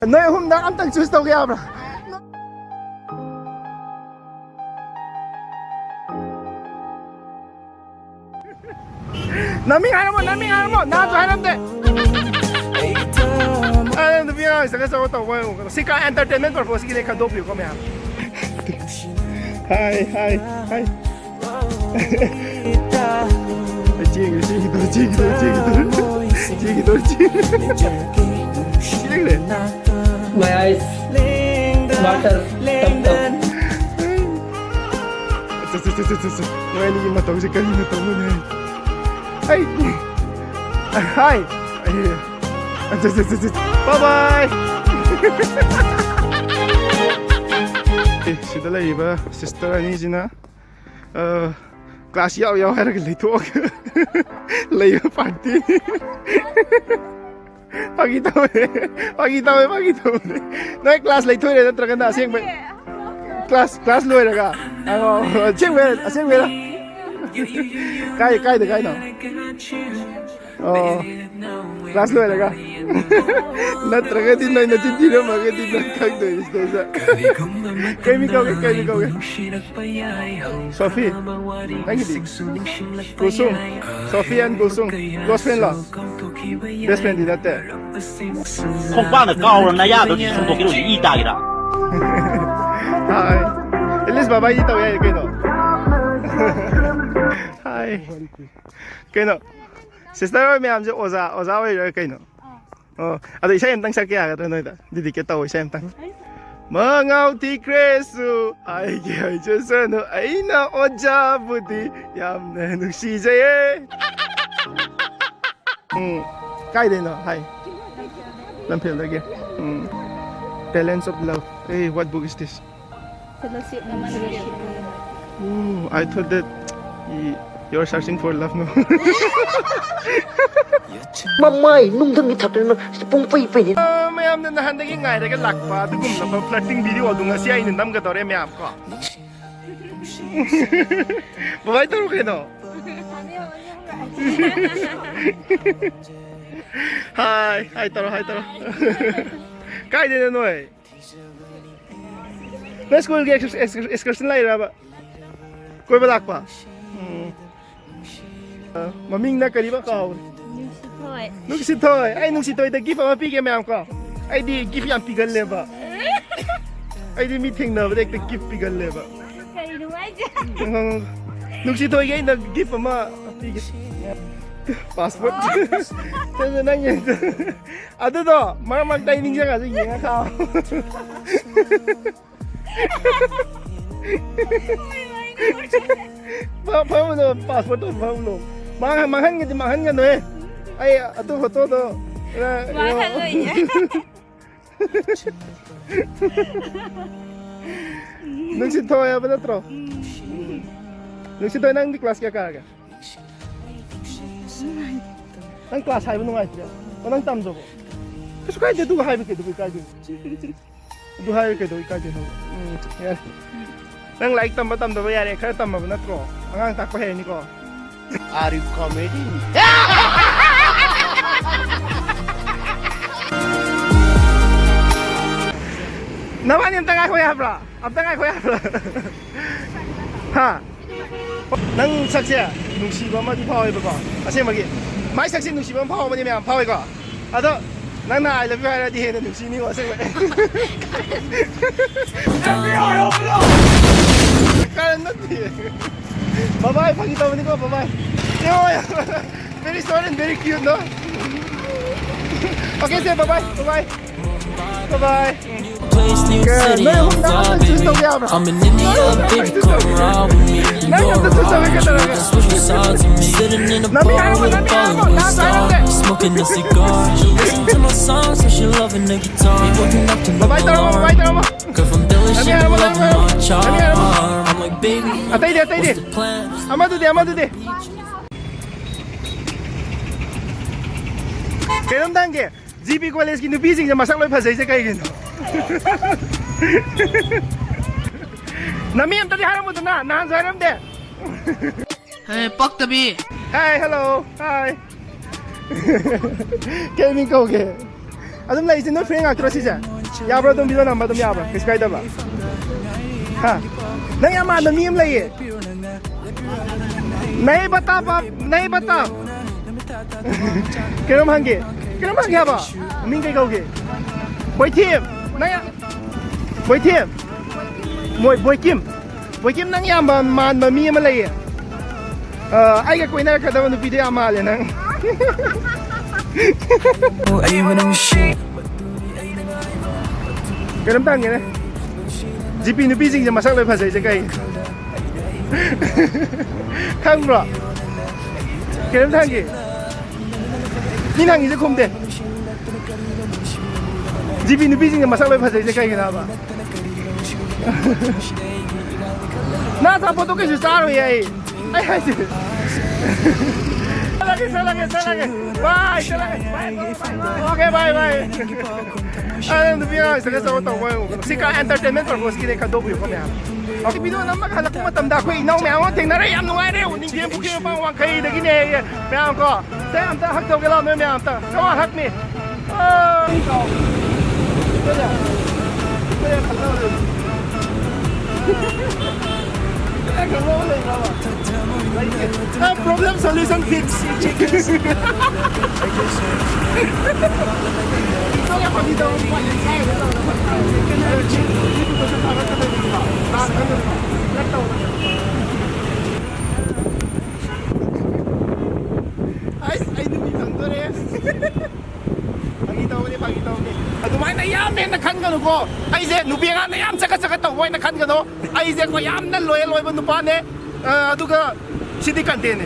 너의 홈당 암땅 주스도 게 아브라 남이 하는 뭐 나도 하는데 아 근데 미안 그래서 또 뭐 시카 엔터테인먼트 퍼포스 기대 칸 도피고 거면 하이 지기도 My eyes water tap. Nó ini mà tao sẽ cái gì tao muốn này. Hi. Bye bye. Sida lagi ba sister ani jina. Class yaw hai ra cái lấy thuốc. Lấy party. Pagi tao. Nói class lấy thuốc này nó trăng na siang vậy. Class lui rồi cả. Siang về đó. Cái nào. Class lui rồi cả. Nó trăng tin này nó chỉ đi đâu mà cái tin nó thằng tuổi đấy sao? Cái mi câu cái. Sophie, anh gì? Gulsum, Sophie and Gulsum, close friend là. Best friend đi đó thế. 空棒的高了，那丫都从多给我一大给他。Hi, at least bye dito ya cái nó. Hi, cái nó. Sister ơi mẹ chứ oza ơi cái nó. À thì xem tăng sao kia cái nơi đó. Đi cái tàu xem tăng. Mơ ngao thì kresu, ai kia chứ sao nó ai na oja budi, yam ne nuk si je. Cái đấy nó hay. Làm phim lagi. Balance of Love. Hey, what book is this? Fellowship naman leadership. Oh, I thought that you're searching for love, no? Mamay nung dang ithak na pung pai pai. Mayam na nahandagi ngai ra ka lakpa dugum na flirting video dunga si ai nam ka tore mayam ko. Bye taro kayo no. Hi taro. Kai din ano eh. Na school ke excursion lai ra ba. Koi ba lakpa. Maming na kari ba ka? Nung si Toy, ay nung si Toy, the gift ang mapigay mayam ko. Ay di gift yung pigal leba. Ay di meeting na, the gift pigal leba. Nung si Toy ngayon, nag-gift ang mapigay. Passport. Saan na yan? Ato to, mag-dining siya kasi yung nga kao. Paano na passport to, paano? Mahan nga no eh. Ay, ato foto to. Mahal mo yan. Nung si Toy, apa na tro? Nung si Toy nang di class kaya ka? Nang class hai ba nung ay siya? O nang tamzo ko? Kasi kaya dito ka hai ba kayo? Dito hai ba kayo? Yan. Nang like tamba ba yan? Kaya tamba ba na tro? Ang takpa hai ni ko. Are you comedy? Naman yung tangay ko ya bro. Ang tangay ko ya bro. Ha. Nang saksiya, nung siba ma di pawai ba ko. Kasi magi. Mai saksi nung siba pawai ma di mayam pawai ko. Ato nang na I love you ha di hen nung sini ko sa. Karan na di. Bye-bye, pakita mo nito, bye-bye. Very sorry and very cute, no? Okay, say bye-bye, bye-bye. Bye-bye. I'm in India, baby, come around with me. You know I'm switching sides of me. Sitting in the bar with a Bollywood star, smoking a cigar. She listen to my songs, so she loving the guitar. We waking up to no alarm. Girl from Delhi, she loving my charm. I'm like, baby, what's the plan? Amado de. Kailan dange? GP College ki nupi sing masak loi phasai se kai gin. Nami am tadi haram mo na, nahan sa haram de. Hey, Pak Tabi. Hi, hello. Hi. Kevin ko ge. ꯑꯗꯨꯝ ꯂꯩꯁꯦ ꯅꯣꯏ friend ꯉꯥꯛꯇ꯭ꯔꯣ ꯁꯤꯁꯦ ꯌꯥꯕ꯭ꯔꯣ ꯑꯗꯨꯝ video ꯅꯝꯕ ꯑꯗꯨꯝ ꯌꯥꯕ꯭ꯔꯥ ꯀꯩꯁꯨ ꯀꯥꯏꯗꯕ꯭ꯔꯥ ꯍꯥ ꯅꯪ ꯌꯥꯝ ꯃꯥꯟꯕ ꯃꯤ ꯑꯃ ꯂꯩꯌꯦ नहीं बता बाप नहीं बता करो मांगे हाबा मिंग कई कौगे बोइथिम नया बोइथिम बोइकिम नंग याम मान मी अमा लैये आइगा कोइना कदब नुपीदे याम माले नंग करम तांगे जीपी नुपी सिंग जे मसक लै फसै जे कई खंब्रो करम तांगे ni nang ise khumde जीपी नुपी सिंग जे मसक लै फसै जे कई गिनाबा ना था फोटो के चारो याई ai hai चलागे बाय ओके बाय अरे नुपी आ सके सो तो वाय सिका एंटरटेनमेंट पर्पस की देखा दो बियो को म्याम ओके वीडियो नम्मा खलक मतम दा खोइ इनाउ म्याम थेंगनरे याम नुवाइ रे उनिंग जेम बुके पांग वांखै दगी ने म्याम को से हम ता हक तोगे ला म्याम ता कम हक मी problem solution fix ꯑꯗꯨꯃꯥꯏꯅ ꯌꯥꯝ ꯍꯦꯟꯅ ꯈꯟꯒꯅꯨꯀꯣ ꯑꯩꯁꯦ ꯅꯨꯄꯤ ꯑꯉꯥꯡꯅ ꯌꯥꯝ ꯆꯒꯠ ꯇꯧꯕ ꯑꯣꯏꯅ ꯈꯟꯒꯅꯨ ꯑꯩꯁꯦ ꯌꯥꯝꯅ ꯂꯣꯌꯦꯜ ꯑꯣꯏꯕ ꯅꯨꯄꯥꯅꯦ ꯑꯗꯨꯒ ꯁꯤꯗꯤ ꯀꯟꯇꯦꯟꯅꯦ